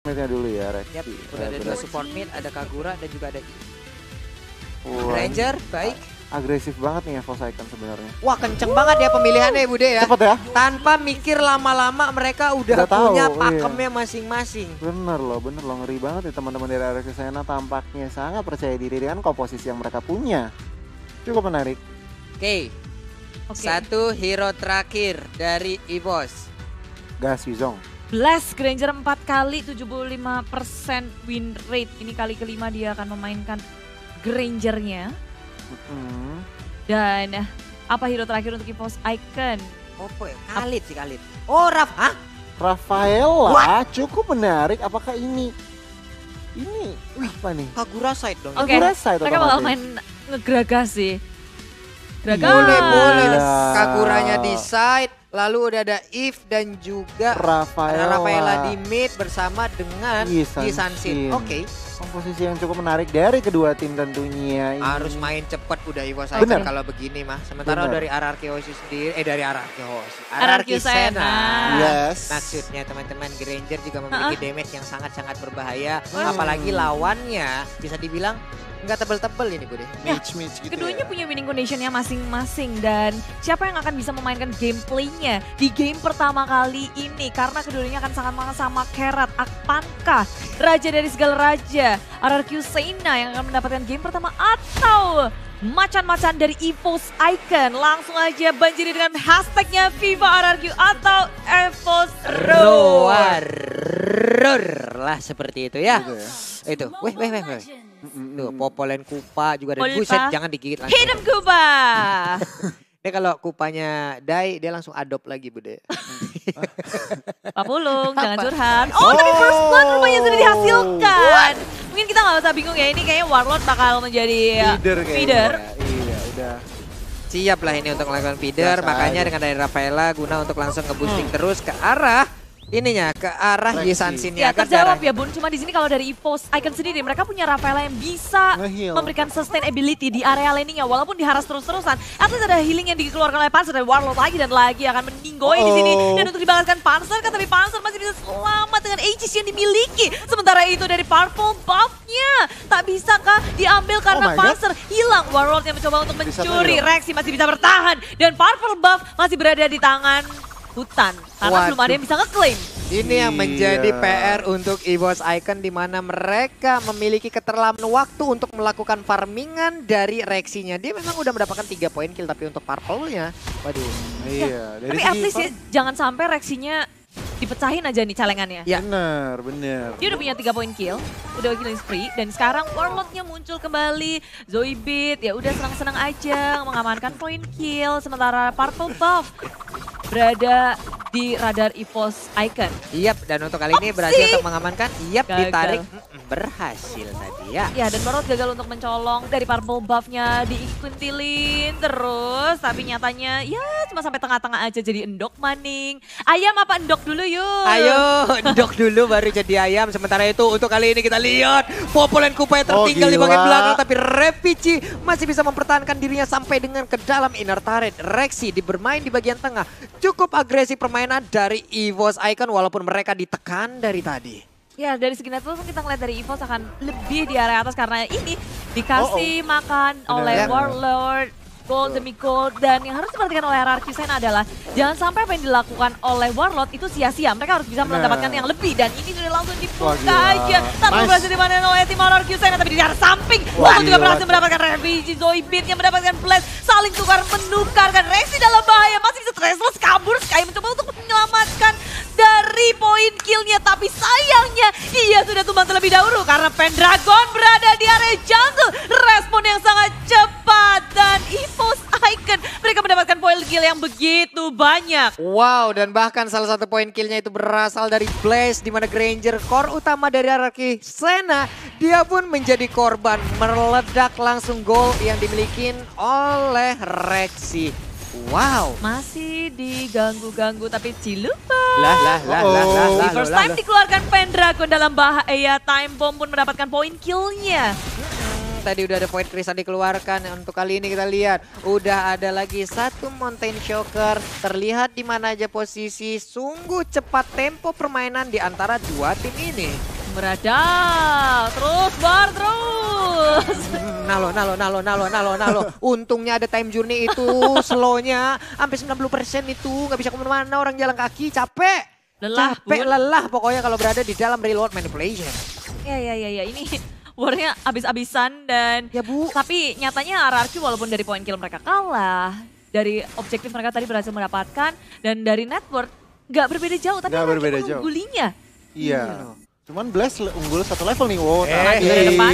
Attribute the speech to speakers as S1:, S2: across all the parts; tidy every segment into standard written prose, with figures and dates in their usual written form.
S1: Midnya dulu ya, Rexy.
S2: Yap, udah ada dua support mid, ada Kagura dan juga ada
S1: Wah,
S2: Ranger, baik.
S1: agresif banget nih Evo Icon sebenarnya.
S2: Wah, kenceng banget ya pemilihannya Bude ya.
S1: Cepet ya?
S2: Tanpa mikir lama-lama mereka udah
S1: tahu,
S2: punya
S1: iya.
S2: pakemnya masing-masing.
S1: Bener loh, ngeri banget ya teman-teman dari RX Sena tampaknya sangat percaya diri dengan komposisi yang mereka punya. Cukup menarik.
S2: Oke. Satu hero terakhir dari EVOS.
S1: Gas Yuzong.
S3: Blast Granger 4 kali 75% win rate. Ini kali kelima dia akan memainkan Grangernya. Dan apa hero terakhir untuk EVOS Icon?
S2: Opo ya? Khalid sih Khalid. Oh Raf, hah?
S1: Rafaela cukup menarik. Apakah ini apa nih?
S2: Kagura side dong.
S3: Oke,
S1: Kagura side
S3: mereka bakal
S1: otomatis.
S3: main ngegragas sih. Gragas.
S2: Boleh.
S1: Iya.
S2: Kaguranya di side, lalu udah ada Eve dan juga Rafaela di mid bersama dengan
S1: Yi
S2: Yi Sansin. Oke.
S1: Komposisi yang cukup menarik dari kedua tim tentunya. Ini.
S2: Harus main cepet udah EVOS
S1: Bener.
S2: Icon kalau begini mah. Sementara
S1: Bener.
S2: dari RRQ sendiri, dari RRQ
S3: RRQ Sena.
S1: Yes.
S2: Maksudnya teman-teman Granger juga memiliki damage yang sangat-sangat berbahaya. Apalagi lawannya bisa dibilang nggak tebel-tebel ini Bude.
S3: Ya,
S1: Mitch gitu
S3: Keduanya
S1: ya.
S3: punya winning conditionnya masing-masing dan siapa yang akan bisa memainkan gameplaynya di game pertama kali ini karena keduanya akan sangat sama Kerat, Akpanka, raja dari segala raja, RRQ Sena yang akan mendapatkan game pertama atau macan-macan dari EVOS Icon. Langsung aja banjiri dengan hashtagnya Viva RRQ atau EVOS Roar.
S2: Roar lah seperti itu ya.
S1: Gitu ya.
S2: Itu, weh. Tuh, Popolen Kupa juga ada.
S3: Polpa.
S2: Buset, jangan digigit langsung.
S3: Hidup Kuba.
S2: Dia kalau Kupanya Dai, dia langsung adopt lagi Bude.
S3: Pak Pulung, jangan curhat. Oh, tapi first blood rupanya sudah dihasilkan. Mungkin kita nggak usah bingung ya, ini kayaknya Warlord bakal menjadi
S1: kayaknya.
S3: feeder.
S1: Iya, udah.
S2: Siap lah ini untuk melakukan feeder,
S1: Biasa
S2: makanya
S1: aja.
S2: dengan dari Rafaela guna untuk langsung nge-boosting terus ke arah ininya, ke arah
S1: Rexy.
S2: Yi Sansin
S3: Ya
S2: agar
S3: terjawab
S2: darahnya-
S3: ya Bun, cuma di sini kalau dari EVOS Icon sendiri mereka punya Rafaela yang bisa
S1: Nge-heal.
S3: memberikan sustainability di area landingnya walaupun diharas terus-terusan. At least ada healing yang dikeluarkan oleh Panzer dan Warlord lagi dan lagi akan meninggoy di sini. Dan untuk dibalaskan Panzer kan, tapi Panzer masih bisa selamat dengan Aegis yang dimiliki. Sementara itu dari Purple buff-nya tak bisakah diambil karena
S1: Oh my God.
S3: Panzer hilang. Warlord yang mencoba untuk
S1: Bisa
S3: mencuri,
S1: terhilang.
S3: Rexy masih bisa bertahan dan Purple buff masih berada di tangan hutan karena belum ada yang bisa ngeklaim.
S2: Ini yang menjadi
S1: Iya.
S2: PR untuk EVOS Icon di mana mereka memiliki keterlambatan waktu untuk melakukan farmingan dari Rexinya. Dia memang udah mendapatkan 3 poin kill tapi untuk Purple-nya, waduh.
S1: Iya, dari
S3: Tapi at least ya, jangan sampai Rexinya dipecahin aja nih calengannya.
S2: Ya.
S1: Bener.
S3: Dia udah punya 3 poin kill, udah killing spree, dan sekarang Warlord-nya muncul kembali. Zoidbeat ya udah senang-senang aja mengamankan poin kill, sementara Purple buff berada di radar EVOS Icon.
S2: Yap, dan untuk kali ini berhasil untuk mengamankan. Yap,
S3: Gagal.
S2: ditarik. Berhasil tadi ya.
S3: Ya, dan Warlord gagal untuk mencolong dari Purple buff-nya diikuntilin terus, tapi nyatanya ya cuma sampai tengah-tengah aja jadi endok maning. Ayam apa endok dulu yuk?
S2: Ayo, endok dulu baru jadi ayam. Sementara itu untuk kali ini kita lihat Popolen Kupa yang tertinggal di
S1: gila.
S2: bagian belakang. Tapi Repici masih bisa mempertahankan dirinya sampai dengan ke dalam inner turret. Rexy bermain di bagian tengah. Cukup agresif permainan dari EVOS Icon walaupun mereka ditekan dari tadi.
S3: Ya, dari segi network kita ngeliat dari EVOS akan lebih di area atas karena ini dikasih makan oleh
S2: Ya.
S3: Warlord, gold demi gold, dan yang harus diperhatikan oleh RRQ Sena adalah jangan sampai apa yang dilakukan oleh Warlord itu sia-sia. Mereka harus bisa mendapatkan yang lebih dan ini sudah langsung
S1: Wah,
S3: dibuka
S1: gila.
S3: aja. Tanpa
S1: Nice.
S3: berhasil dimainin oleh tim RRQ Sena tapi di arah samping.
S1: Wah,
S3: Warlord juga
S1: gila.
S3: berhasil mendapatkan refugee, Zoidbeat yang mendapatkan blast, saling tukar-menukar, Rexy dalam bahaya, masih bisa Treslos kabur, Sky mencoba untuk menyelamatkan dari poin killnya, tapi sayangnya ia sudah tumbang terlebih dahulu karena Pendragon berada di area jungle. Respon yang sangat cepat dan EVOS Icon mereka mendapatkan poin kill yang begitu banyak.
S2: Wow, dan bahkan salah satu poin killnya itu berasal dari Blaze, di mana Granger core utama dari RRQ Sena, dia pun menjadi korban meledak langsung gol yang dimiliki oleh Rexy. Wow.
S3: Masih diganggu-ganggu tapi Cilupa.
S2: Lah.
S3: Di first time dikeluarkan Pendragon dalam bahaya, Time Bomb pun mendapatkan poin killnya.
S2: Tadi udah ada Void Crystal dikeluarkan. Untuk kali ini kita lihat udah ada lagi satu Mountain Shocker. Terlihat di mana aja posisi. Sungguh cepat tempo permainan di antara dua tim ini.
S3: Beradab, terus bar terus.
S2: Nalo. Untungnya ada time journey itu, slownya sampai 90% itu. Nggak bisa kemana-mana, orang jalan kaki, capek. Lelah pokoknya kalau berada di dalam reload manipulation.
S3: Ya, ini warnya abis-abisan dan
S2: Ya Bu.
S3: tapi nyatanya RRQ walaupun dari point kill mereka kalah, dari objektif mereka tadi berhasil mendapatkan dan dari network nggak berbeda jauh, tapi
S1: Nggak
S3: RRQ
S1: berbeda jauh.
S3: mengunggulinya.
S1: Iya. Cuman Blast unggul satu level nih. Wow,
S3: Dari depan.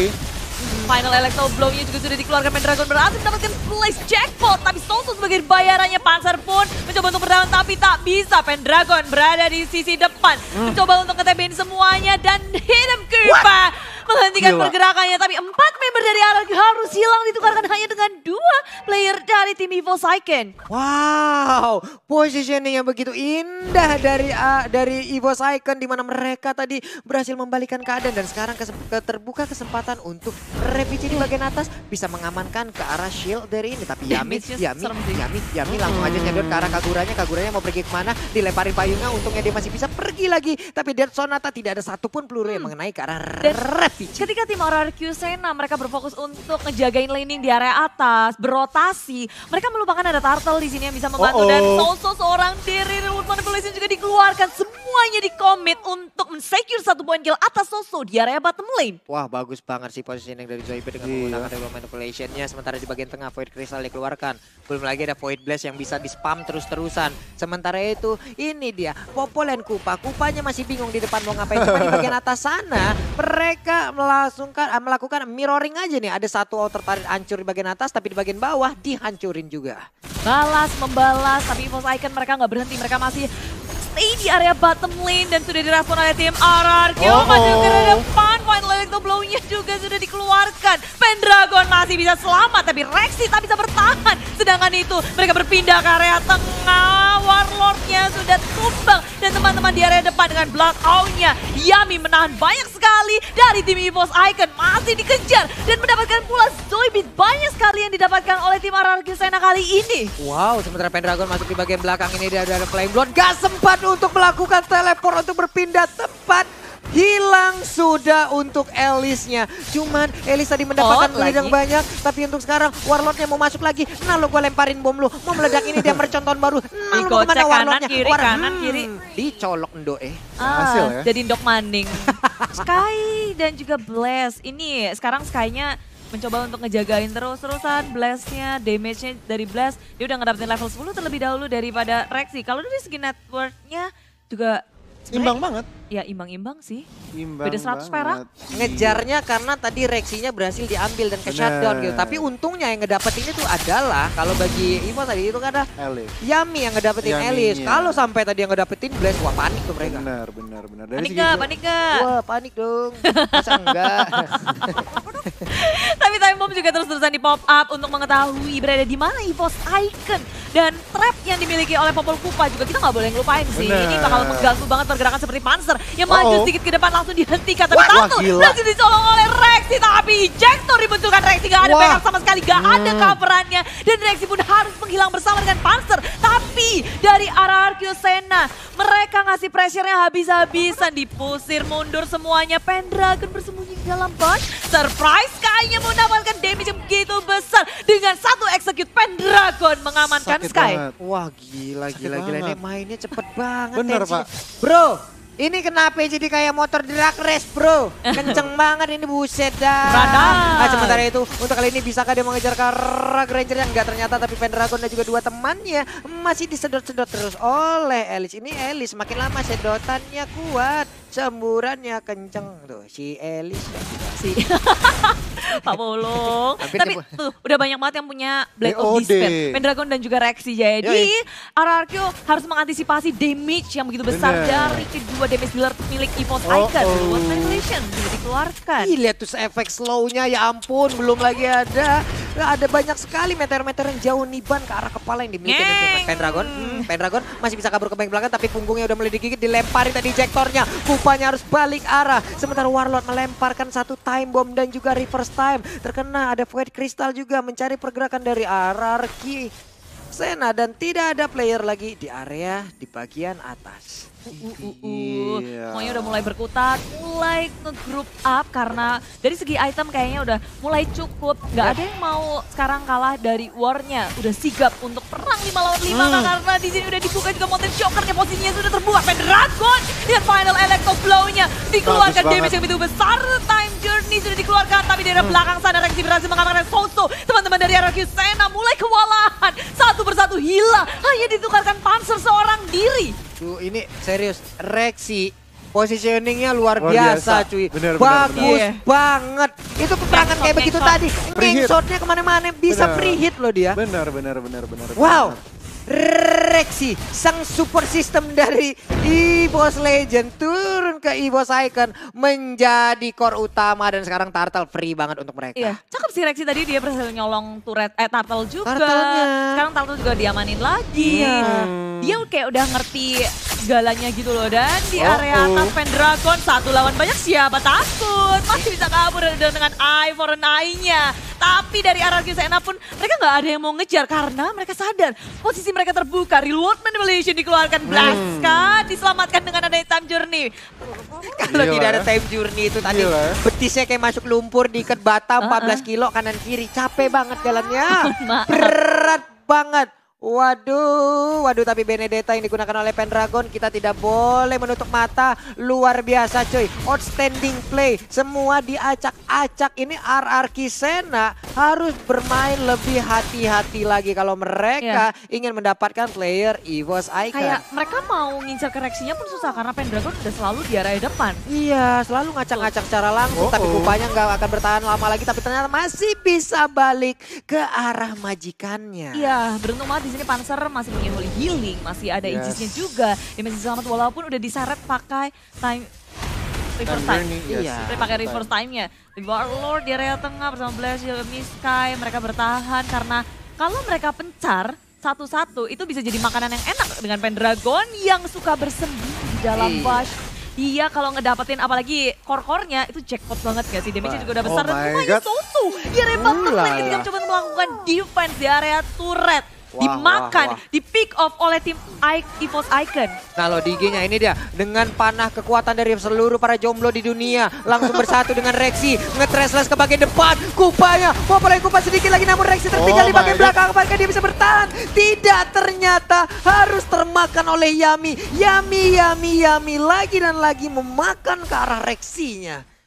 S3: Final Electro Blow-nya juga sudah dikeluarkan. Pendragon berhasil mendapatkan place jackpot. Tapi Soulstone sebagai bayarannya, Panzer pun mencoba untuk bertahan tapi tak bisa. Pendragon berada di sisi depan. Mencoba untuk nge-TB-in semuanya dan Hidden Kurva menghentikan
S1: Gila.
S3: pergerakannya. Tapi 4 member dari RRQ harus hilang ditukarkan hanya dengan 2 player dari tim Evil Syken.
S2: Wow, positioning yang begitu indah dari Evo Syken di mana mereka tadi berhasil membalikan keadaan dan sekarang terbuka kesempatan untuk Ravage di bagian atas bisa mengamankan ke arah shield dari ini. Tapi Yami langsung aja nyedot ke arah Kaguranya mau pergi kemana, dilemparin payungnya, untungnya dia masih bisa pergi lagi. Tapi Death Sonata tidak ada satupun peluru yang mengenai ke arah Ravage.
S3: Ketika tim RRQ Sena mereka berfokus untuk ngejagain laning di area atas, berotasi, mereka melupakan ada Turtle di sini yang bisa membantu dan Soulstone seorang diri remote manipulation juga dikeluarkan, semuanya dikomit untuk men-secure 1 point kill atas Soulstone di area bottom lane.
S2: Wah, bagus banget sih positioning dari Zoipe dengan menggunakan remote manipulation-nya. Sementara di bagian tengah Void Crystal dikeluarkan. Belum lagi ada Void Blast yang bisa di-spam terus-terusan. Sementara itu, ini dia Popol dan Kupa. Kupanya masih bingung di depan mau ngapain. Cuma di bagian atas sana, mereka melakukan mirroring aja nih. Ada satu outer turret hancur di bagian atas, tapi di bagian bawah dihancurin juga.
S3: Balas, membalas, tapi Evil Syken mereka nggak berhenti. Mereka masih stay di area bottom lane dan sudah direspon oleh tim RRQ. Maju ke depan, final Electro Blow-nya juga sudah dikeluarkan. Pendragon masih bisa selamat, tapi Rexy tak bisa bertahan. Sedangkan itu mereka berpindah ke area tengah. Warlord-nya sudah tumbang dan teman-teman di area depan dengan Blood Owl-nya. Yami menahan banyak sekali dari tim EVOS Icon, masih dikejar dan mendapatkan pula Zoidberg. Banyak sekali yang didapatkan oleh tim RRQ Sena kali ini.
S2: Wow, sementara Pendragon masuk di bagian belakang ini dia ada Flame Blade. Gak sempat untuk melakukan teleport untuk berpindah tempat. Hilang sudah untuk Elis-nya. Cuman Elis tadi mendapatkan lead yang banyak. Tapi untuk sekarang Warlord-nya mau masuk lagi. Nah lo gue lemparin bom lu. Mau meledak ini dia mercontohan baru. Nah lo kemana Warlord-nya?
S3: Kanan kiri.
S2: Dicolok Ndo
S1: Hasil ya.
S3: Jadi Indok Maning. Sky dan juga Blast. Ini sekarang Sky-nya mencoba untuk ngejagain terus-terusan Blast-nya, damage-nya dari Blast. Dia udah ngedapetin level 10 terlebih dahulu daripada Rexy. Kalau dari segi network-nya juga
S1: Imbang banget.
S3: Ya imbang-imbang sih.
S1: Imbang
S3: Beda 100 perak.
S2: Ngejarnya karena tadi Rexy-nya berhasil diambil dan ke shutdown gitu. Tapi untungnya yang ngedapetinnya tuh adalah kalau bagi Ivo tadi itu kan ada
S1: Elis.
S2: Yami yang ngedapetin Elis. Kalau sampai tadi yang ngedapetin Blast, wah panik tuh mereka.
S1: Benar. Dari
S3: Panik
S1: segi
S3: gak?
S2: Wah panik dong. Masa enggak?
S3: Tapi Time Bomb juga terus-terusan di pop up untuk mengetahui berada di mana EVOS Icon. Dan trap yang dimiliki oleh Popol Kupa juga kita nggak boleh ngelupain sih.
S1: Bener.
S3: Ini bakal mengganggu banget pergerakan seperti Panzer yang maju sedikit ke depan langsung dihentikan. Tapi satu
S1: gila.
S3: langsung dicolong oleh Rexy. Tapi ejector dibentukkan Rexy. Gak ada backup sama sekali. Gak ada coverannya. Dan Rexy pun harus menghilang bersama dengan Panzer. Tapi dari RRQ Sena mereka ngasih pressure-nya habis-habisan. Dipusir mundur semuanya. Pendragon bersembunyi di dalam bunch. Surprise kayaknya mendapatkan damage yang begitu besar. Dengan satu execute Pendragon mengamankan
S1: Sakit
S3: Sky.
S1: banget.
S2: Wah gila. Ini
S1: banget.
S2: mainnya cepet banget.
S1: Bener,
S2: tensinya.
S1: Pak.
S2: Bro, ini kenapa jadi kayak motor drag race bro? Kenceng banget ini, buset dah.
S3: Radar.
S2: Sementara itu untuk kali ini bisakah dia mengejar ke arah Granger yang enggak ternyata, tapi Pendragon dan juga dua temannya masih disedot-sedot terus oleh Elis. Ini Elis makin lama sedotannya kuat, semburannya kenceng tuh si Elis.
S3: Si Pak Bolong.
S2: Hampir
S3: Tapi tuh udah banyak banget yang punya Blade of
S1: BOD.
S3: Despair. Pendragon dan juga Rexy. Jadi RRQ harus mengantisipasi damage yang begitu besar
S1: Bener.
S3: dari kedua damage dealer milik EVOS Icon. Rewards Manipulation juga dikeluarkan.
S2: Ih, lihat tuh efek slow-nya, ya ampun, belum lagi ada Ada banyak sekali meteor-meteor yang jauh niban ke arah kepala yang dimiliki oleh Pendragon. Pendragon masih bisa kabur ke belakang tapi punggungnya udah mulai digigit, dilemparin tadi ejectornya. Kupanya harus balik arah. Sementara Warlord melemparkan satu time bomb dan juga reverse time. Terkena ada Void Crystal juga mencari pergerakan dari RRQ Sena dan tidak ada player lagi di area di bagian atas.
S3: Semuanya udah mulai berkutat, mulai nge-group up karena dari segi item kayaknya udah mulai cukup. Gak ada yang mau sekarang kalah dari war-nya. Udah sigap untuk perang 5 lawan 5 karena di sini udah dibuka juga Mountain Shocker-nya, posisinya sudah terbuat. Pendragon dengan final Electro Blow-nya dikeluarkan, damage yang begitu besar. Time Journey sudah dikeluarkan tapi dari belakang sana Rexy berhasil mengamankan Soso. Teman-teman dari RRQ Sena mulai kewalahan. Satu persatu hilang, hanya ditukarkan Panzer seorang diri.
S2: Tuh ini serius, Rexy positioningnya luar biasa cuy. Bagus banget. Itu peperangan kayak begitu tadi. Ngengsotnya kemana-mana bisa free hit loh dia.
S1: Benar.
S2: Wow. Rexy, sang support system dari EVOS Legend turun ke EVOS Icon menjadi core utama dan sekarang Turtle free banget untuk mereka.
S3: Iya, cakep sih Rexy tadi dia berhasil nyolong Turtle juga.
S2: Turtle-nya.
S3: Sekarang Turtle juga diamanin lagi.
S2: Iya.
S3: Dia kayak udah ngerti segalanya gitu loh. Dan di area atas Pendragon 1 lawan banyak, siapa takut. Masih bisa kabur dengan eye for an eye-nya. Tapi dari RRQ Sena pun mereka nggak ada yang mau ngejar karena mereka sadar posisi mereka terbuka. Reward Manipulation dikeluarkan, Blaska diselamatkan dengan adanya Time Journey.
S2: Kalau tidak ada Time Journey itu tadi betisnya kayak masuk lumpur, diikat bata 14 kilo kanan kiri. Capek banget jalannya. Berat banget. Waduh, tapi Benedetta yang digunakan oleh Pendragon kita tidak boleh menutup mata. Luar biasa cuy, outstanding play. Semua diacak-acak. Ini RRQ Sena harus bermain lebih hati-hati lagi kalau mereka ingin mendapatkan player EVOS Icon.
S3: Kayak mereka mau ngincar ke Rexy-nya pun susah karena Pendragon udah selalu di area depan.
S2: Iya, selalu ngacak-ngacak secara langsung tapi kupanya nggak akan bertahan lama lagi. Tapi ternyata masih bisa balik ke arah majikannya.
S3: Iya, beruntung banget di sini Panzer masih punya holy healing, masih ada Aegis-nya juga. Dia masih selamat walaupun udah diseret pakai reverse time. Pakai reverse time-nya. Warlord di area tengah bersama Blaze, Miskai, mereka bertahan karena kalau mereka pencar satu-satu itu bisa jadi makanan yang enak dengan Pendragon yang suka bersembunyi di dalam bush. Dia kalau ngedapetin apalagi core-core-nya itu jackpot banget gak sih? Damage-nya juga udah besar dan rumahnya Soso. Dia repot ketika mencoba melakukan defense di area turret. Dimakan, di pick off oleh tim EVOS Icon.
S2: Nah lo di IG-nya ini dia dengan panah kekuatan dari seluruh para jomblo di dunia langsung bersatu dengan Rexy, nge-trashless ke bagian depan. Kupanya mau mulai kupas sedikit lagi namun Rexy tertinggal di bagian belakang. Apakah dia bisa bertahan? Tidak, ternyata harus termakan oleh Yami. Yami lagi dan lagi memakan ke arah Rexy-nya.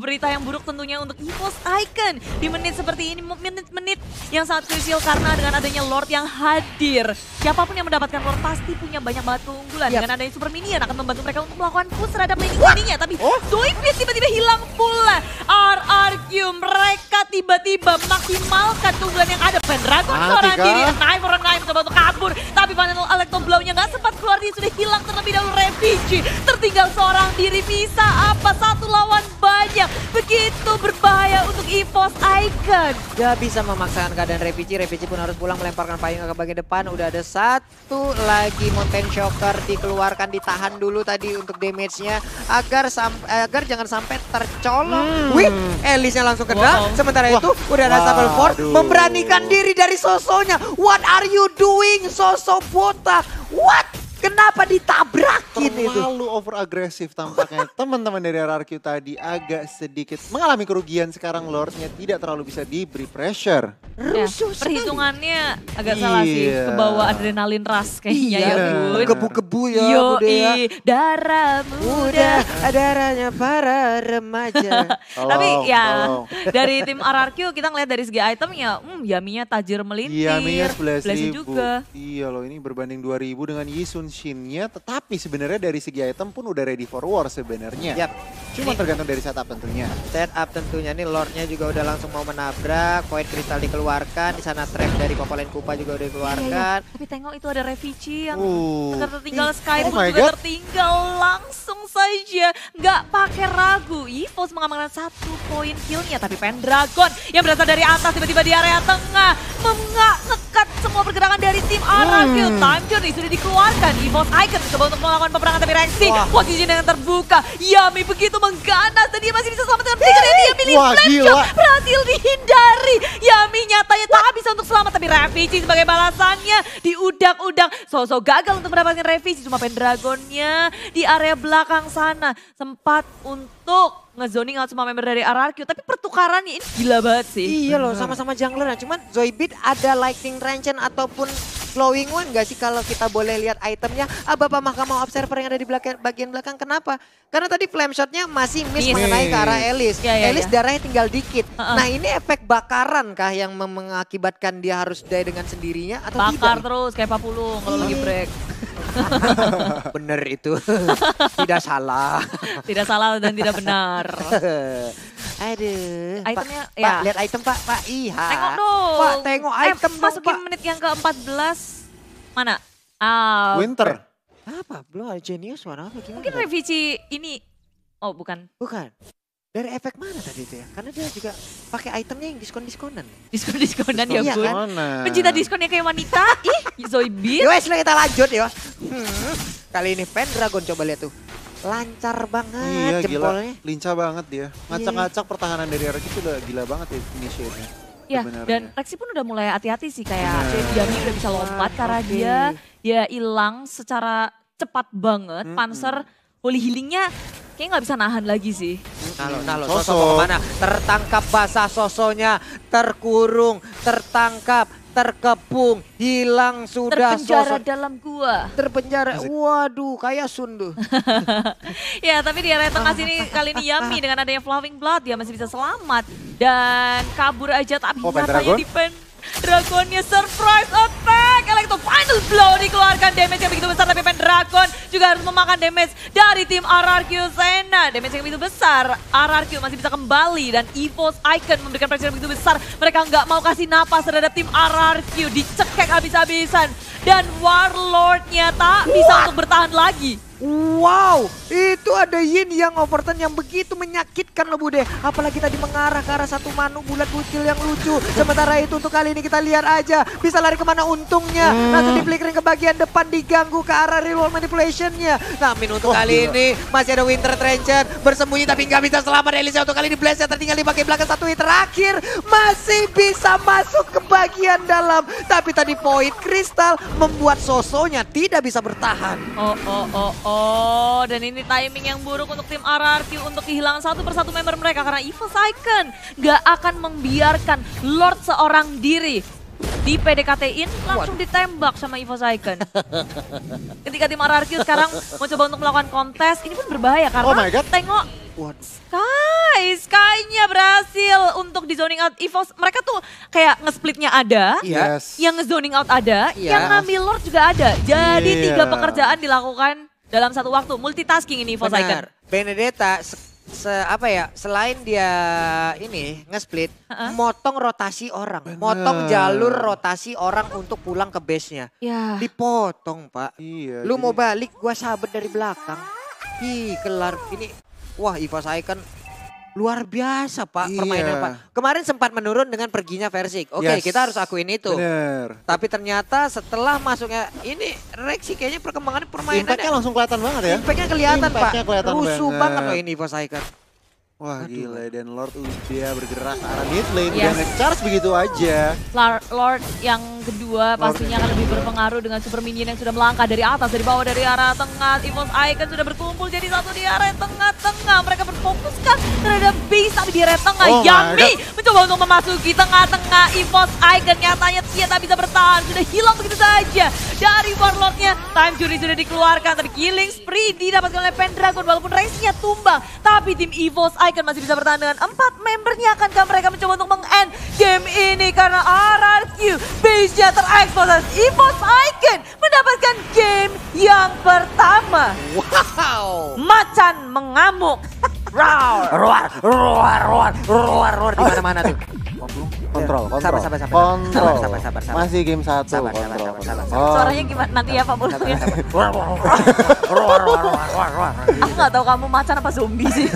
S3: Berita yang buruk tentunya untuk EVOS Icon di menit seperti ini, menit-menit yang sangat krusial karena dengan adanya Lord yang hadir. Siapapun yang mendapatkan Lord pasti punya banyak banget keunggulan. Dengan adanya Super Minion akan membantu mereka untuk melakukan push terhadap laning-laningnya. Tapi Zoidbeast tiba-tiba hilang pula. RRQ mereka tiba-tiba maksimalkan keunggulan yang ada. Pendragon seorang diri, Knife for a Knife coba untuk kabur. Tapi final Electro Blow-nya nggak sempat keluar, dia sudah hilang terlebih dahulu. Refugee tertinggal seorang diri, bisa apa? Satu lawan banyak, begitu berbahaya untuk EVOS Icon.
S2: Gak bisa memaksakan keadaan Refugee pun harus pulang melemparkan payung ke bagian depan. Udah ada satu lagi Mountain Shocker dikeluarkan, ditahan dulu tadi untuk damage-nya agar jangan sampai tercolong. Wih, Elisnya langsung kena. Sementara itu udah ada Sable Force memberanikan diri dari Sosonya. What are you doing, Soso botak? What? Kenapa ditabrakin itu?
S1: Terlalu over agresif tampaknya. Teman-teman dari RRQ tadi agak sedikit mengalami kerugian. Sekarang Lordnya tidak terlalu bisa diberi pressure.
S3: Perhitungannya agak salah sih. Kebawa adrenalin rush kayaknya ya Bun.
S2: Kebu-kebu ya Budaya.
S3: Darah muda.
S2: Darahnya para remaja.
S3: Tapi ya dari tim RRQ kita ngeliat dari segi item ya Yaminya tajir melintir.
S1: Yaminya 11.000
S3: juga.
S1: Iya loh, ini berbanding 2.000 dengan Yi Sun Shin skinnya, tetapi sebenarnya dari segi item pun udah ready for war sebenarnya.
S2: Yap.
S1: Cuma
S2: Ini
S1: tergantung dari setup tentunya.
S2: setup tentunya nih, Lordnya juga udah langsung mau menabrak, Void Crystal dikeluarkan, di sana trap dari Kokolen Kupa juga udah dikeluarkan.
S3: Tapi tengok itu ada Revici yang tertinggal,
S1: Ih,
S3: Sky
S1: oh
S3: pun
S1: my
S3: juga
S1: God.
S3: tertinggal langsung saja. Nggak pakai ragu, EVOS mengamankan 1 poin killnya. Tapi Pendragon yang berasal dari atas tiba-tiba di area tengah ngekat semua pergerakan dari tim Arakil. Time Journey sudah dikeluarkan, EVOS Icon coba untuk melakukan peperangan tapi Rexy posisinya yang terbuka. Yami begitu mengganas dan dia masih bisa selamat dengan trigger yang dia pilih.
S1: Wah,
S3: Flame
S1: gila.
S3: shot berhasil dihindari. Yami nyatanya tak bisa untuk selamat, tapi Revici sebagai balasannya diudak-udak. Sosok gagal untuk mendapatkan Revici, cuma Pendragonnya di area belakang sana sempat untuk ngezoning out semua member dari RRQ. Tapi pertukarannya ini gila banget sih.
S2: Iya loh, sama-sama jungler. Cuman Zoidbeat ada Lightning Ranchan ataupun Glowing One nggak sih kalau kita boleh lihat itemnya? Bapak Mahkamah Observer yang ada di bagian belakang. Kenapa? Karena tadi flame shotnya masih miss mengenai ke arah Elis. Elis darahnya tinggal dikit. Nah ini efek bakaran kah yang mengakibatkan dia harus die dengan sendirinya atau
S3: Bakar
S2: tidak?
S3: terus kayak Papulung kalau lagi break.
S2: Bener itu. Tidak salah.
S3: Tidak salah dan tidak benar.
S2: Aduh.
S3: Itemnya,
S2: Pak,
S3: ya.
S2: lihat item Pak. Pak, iya.
S3: Tengok dong.
S2: Pak, tengok item dong
S3: masukin
S2: Pak.
S3: menit yang ke-14. Mana?
S1: Winter.
S2: Apa? Belum ada Genius warna apa gimana?
S3: Mungkin Revici ini. Oh bukan.
S2: Bukan. Dari efek mana tadi itu ya? Karena dia juga pakai itemnya yang diskon-diskonan.
S3: Diskon-diskonan ya
S2: Iya
S3: bun.
S2: kan?
S1: Mana?
S3: Pencinta diskonnya kayak wanita. Ih, Zoidbeat.
S2: Yowes lah kita lanjut ya. Kali ini Pendragon coba lihat tuh. Lancar banget
S1: Iya gila,
S2: jempolnya.
S1: lincah banget dia. Ngacak-ngacak pertahanan dari RRQ itu udah gila banget ya initiate-nya.
S3: Ya,
S1: Sebenarnya.
S3: dan Rexy pun udah mulai hati-hati sih kayak
S1: Bener.
S3: Yami udah bisa lompat karena dia hilang secara cepat banget. Panzer holy healingnya kayaknya nggak bisa nahan lagi sih.
S2: Nalo,
S1: Soso.
S2: Soso mau kemana? Tertangkap basah Sosonya, terkurung, tertangkap, terkepung, hilang sudah
S3: Terpenjara
S2: Soso.
S3: dalam gua.
S2: Terpenjara, waduh kayak Sundu.
S3: Ya, tapi di area tengah sini kali ini Yami dengan adanya Flowing Blood dia masih bisa selamat dan kabur aja tapi
S1: Oh,
S3: nyatanya
S1: Pendragon?
S3: di Pendragonnya surprise attack. Electro final blow dikeluarkan, damage yang begitu besar tapi Pendragon juga harus memakan damage dari tim RRQ Sena. Damage yang begitu besar, RRQ masih bisa kembali dan EVOS Icon memberikan pressure yang begitu besar. Mereka nggak mau kasih napas terhadap tim RRQ, dicekek habis-habisan dan Warlord-nya tak bisa untuk bertahan lagi.
S2: Wow, itu ada Yin yang overturn yang begitu menyakitkan loh Bude. Apalagi tadi mengarah ke arah satu Manu bulat bukil yang lucu. Sementara itu untuk kali ini kita lihat aja bisa lari kemana untungnya. Langsung di flickering ke bagian depan diganggu ke arah reroll manipulation-nya. Namun untuk kali ini masih ada Winter Trencher bersembunyi tapi nggak bisa selamat. Elisa untuk kali ini Blaze tertinggal di bagian belakang satu hit terakhir. Masih bisa masuk ke bagian dalam. Tapi tadi Void Crystal membuat Sosonya tidak bisa bertahan.
S3: Oh, dan ini timing yang buruk untuk tim RRQ untuk kehilangan satu persatu member mereka karena EVOS Icon gak akan membiarkan Lord seorang diri di PDKT-in langsung ditembak sama EVOS Icon. Ketika tim RRQ sekarang mau coba untuk melakukan kontes, ini pun berbahaya karena
S1: Oh my God.
S3: tengok Sky-nya berhasil untuk di zoning out EVOS. Mereka tuh kayak nge-splitnya ada,
S1: Yes.
S3: yang nge-zoning out ada,
S2: Iya.
S3: yang ngambil Lord juga ada. Jadi
S1: Iya.
S3: 3 pekerjaan dilakukan dalam satu waktu, multitasking ini EVOS Icon.
S2: Benar. Benedetta selain dia ini nge-split, motong rotasi orang, motong jalur rotasi orang untuk pulang ke base-nya.
S3: Ya,
S2: Dipotong, Pak.
S1: Iya.
S2: Lu
S1: jadi-
S2: mau balik, gua sabet dari belakang. Ih, kelar ini. Wah, EVOS Icon luar biasa, Pak,
S1: Iya.
S2: permainan, Pak. Kemarin sempat menurun dengan perginya Versik. Oke,
S1: Yes.
S2: kita harus akuin itu.
S1: Bener.
S2: Tapi ternyata setelah masuknya ini Rexy kayaknya perkembangan permainannya
S1: Impact-nya langsung kelihatan banget ya.
S2: Impact-nya kelihatan, Pak.
S1: Impact-nya kelihatan
S2: Rusuh
S1: banget.
S2: banget loh ini EVOS Icon.
S1: Wah gila, dan Lord udah bergerak ke arah mid lane,
S3: Yes.
S1: udah nge-charge begitu aja.
S3: Lord yang kedua pastinya akan lebih berpengaruh dengan super minion yang sudah melangkah dari atas, dari bawah, dari arah tengah. EVOS Icon sudah berkumpul jadi satu di area tengah-tengah. Mereka berfokuskan terhadap base tapi di area tengah.
S1: Oh my
S3: Yami
S1: God.
S3: mencoba untuk memasuki tengah-tengah. EVOS Icon nyatanya dia tak bisa bertahan. Sudah hilang begitu saja dari Warlord-nya. Time Jury sudah dikeluarkan tapi killing spree didapatkan oleh Pendragon walaupun race-nya tumbang. Tapi tim EVOS Icon masih bisa bertahan dengan 4 membernya. Akankah mereka mencoba untuk meng-end game ini karena RRQ base-nya terekspos dan EVOS Icon mendapatkan game yang pertama.
S2: Wow.
S3: Macan mengamuk.
S2: Roar. Di mana-mana tuh.
S1: Kontrol.
S2: Sabar.
S1: Masih game 1.
S2: Sabar.
S3: Suaranya gimana nanti ya Pak Bulu ya?
S2: Roar.
S3: Aku nggak tahu kamu macan apa zombie sih.